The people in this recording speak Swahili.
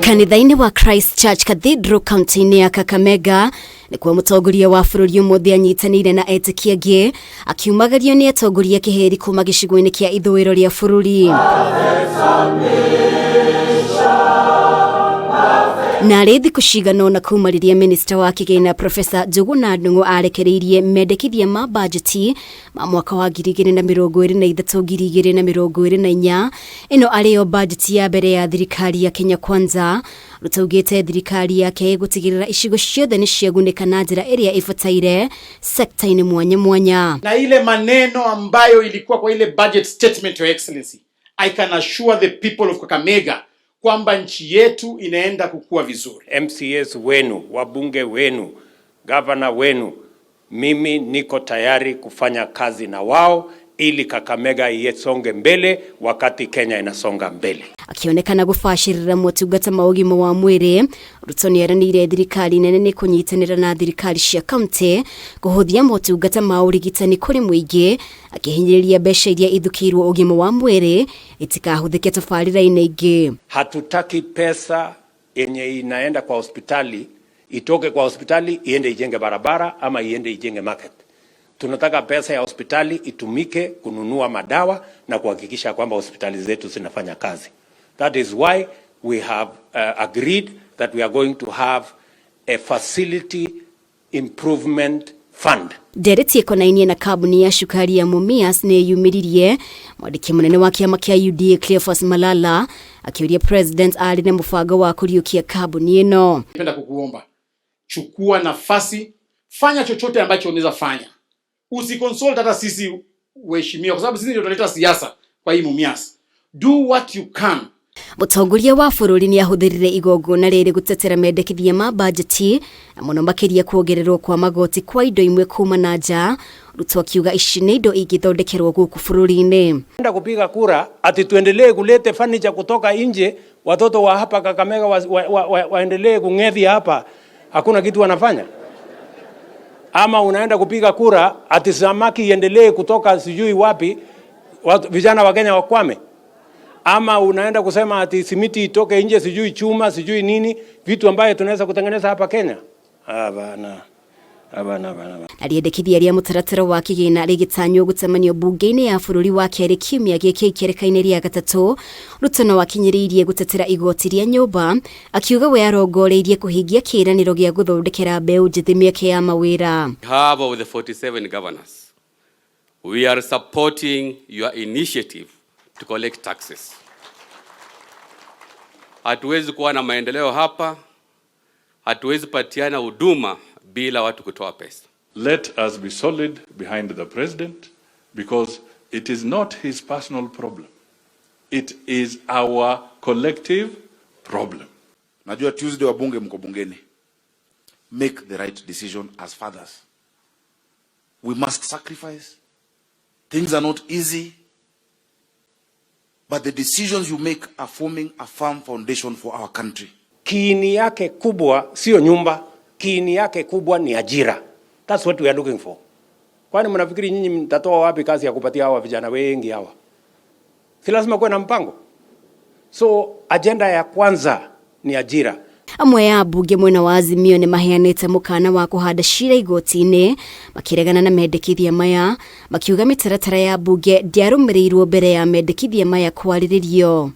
Kanitha-ini wa Christchurch Cathedral County ya Kakamega ni kwa mutongoria wa bururi umuthi anyitanire na etĩkia angĩ akiumagario ni atongoria kiheri kuma gĩcigo-inĩ kĩa ithũĩro rĩa bururi. Na thiku cigana na kuma riria minister wa kigina Professor Njuguna Ndung'u arekereirie mendekithia ma mbanjeti ma mwaka wa 2023-2024 ino ariyo mbanjeti ya mbere ya thirikari ya Kenya Kwanza. Ruto augĩte thirikari yake gutigirira icigo ciothe ni ciagunĩka na njĩra ĩrĩa ĩbataire sekta-inĩ mwanya mwanya. Na ile maneno ambayo ilikuwa kwa ile budget statement, Your Excellency, I can assure the people of Kakamega kwamba nchi yetu inaenda kukua vizuri. MCAs wenu, wabunge wenu, governor wenu, mimi niko tayari kufanya kazi na wao ili Kakamega isonge mbele wakati Kenya inasonga mbele. Akionekana gufashirira motungata ma ũgima wa mwĩrĩ, Ruto nĩeranĩire thirikari nene nĩ kũnyitanĩra na thirikari cia kaunti kũhũthia motungata ma ũrigitani kũrĩ mũingĩ, akihinyiriria mbeca iria ithukĩirwo ũgima wa mwĩrĩ itikahũthĩke tabarĩra-inĩ ingĩ. Hatutaki pesa yenye inaenda kwa hospitali itoke kwa hospitali iende ijenge barabara ama iende ijenge market. Tunataka pesa ya hospitali itumike kununua madawa na kuhakikisha kwamba hospitali zetu zinafanya kazi. That is why we have agreed that we are going to have a facility improvement fund. Dereti ekonainie na kabuni ya shukari ya Mumias ni yumiririe mwandiki munene wa kiama kĩa UDA Cleophas Malala akiuria president ali na mũbango wa kuriukia kabuni ino. Napenda kukuomba, chukua nafasi, fanya chochote ambacho unaweza fanya. Usiconsult hata sisi waheshimiwa kwa sababu sisi ndio tunaleta siasa kwa hii Mumias. Do what you can. Mutongoria wa bururi ni ahũthĩrire igongona rĩrĩ gutetera mendekithia ma mbanjeti mũno makiria kuongererwo kwa magoti kwa indo imwe kuuma na nja. Ruto akiuga ici nĩ indo ingithondekerwo guku bururi-ini. Enda kupiga kura ati tuendelee kulete furniture kutoka nje, watoto wa hapa Kakamega waendelee kung'ethia hapa, hakuna kitu wanafanya. Ama unaenda kupiga kura ati thamaki iendelee kutoka sijui wapi, vijana wa Kenya wakwame. Ama unaenda kusema ati thimiti itoke nje sijui chuma sijui nini, vitu ambaye tunaweza kutengeneza hapa Kenya. Bana. Riendekithia ria mũtaratara wa kĩgĩna rĩgĩtanywo gũtemanio bunge-inĩ ya bururi wa kerĩ kiumia gĩkĩ ikereka-inĩ rĩa gatatũ. Ruto no akihinyiririe gutetera igoti ria nyũmba, akiuga we arongoreirie kũhingia kĩĩranĩro gĩa guthondekera mbeũ njĩthĩ mieke ya mawira. Half of the 47 governors, we are supporting your initiative to collect taxes. Hatuwezi kuwa na maendeleo hapa, hatuwezi patiana huduma bila watu kutoa pesa. Let us be solid behind the president because it is not his personal problem. It is our collective problem. Najua Tuesday wa bunge mko bungeni. Make the right decision as fathers. We must sacrifice. Things are not easy. But the decisions you make are forming a firm foundation for our country. Kiini yake kubwa sio nyumba, kiini yake kubwa ni ajira. That's what we are looking for. Kwani mnafikiri nyinyi mtatoa wapi kazi ya kupatia hawa vijana wengi hawa? Si lazima kuwe na mpango. So agenda ya kwanza ni ajira. Amwe ya bunge mwena wa Azimio ni maheanĩte mũkana wa kũhanda cira igoti-inĩ makiregana na mendekithia maya, makiuga mĩtaratara ya bunge ndiarũmĩrĩirwo mbere ya mendekithia maya kwarĩrĩrio.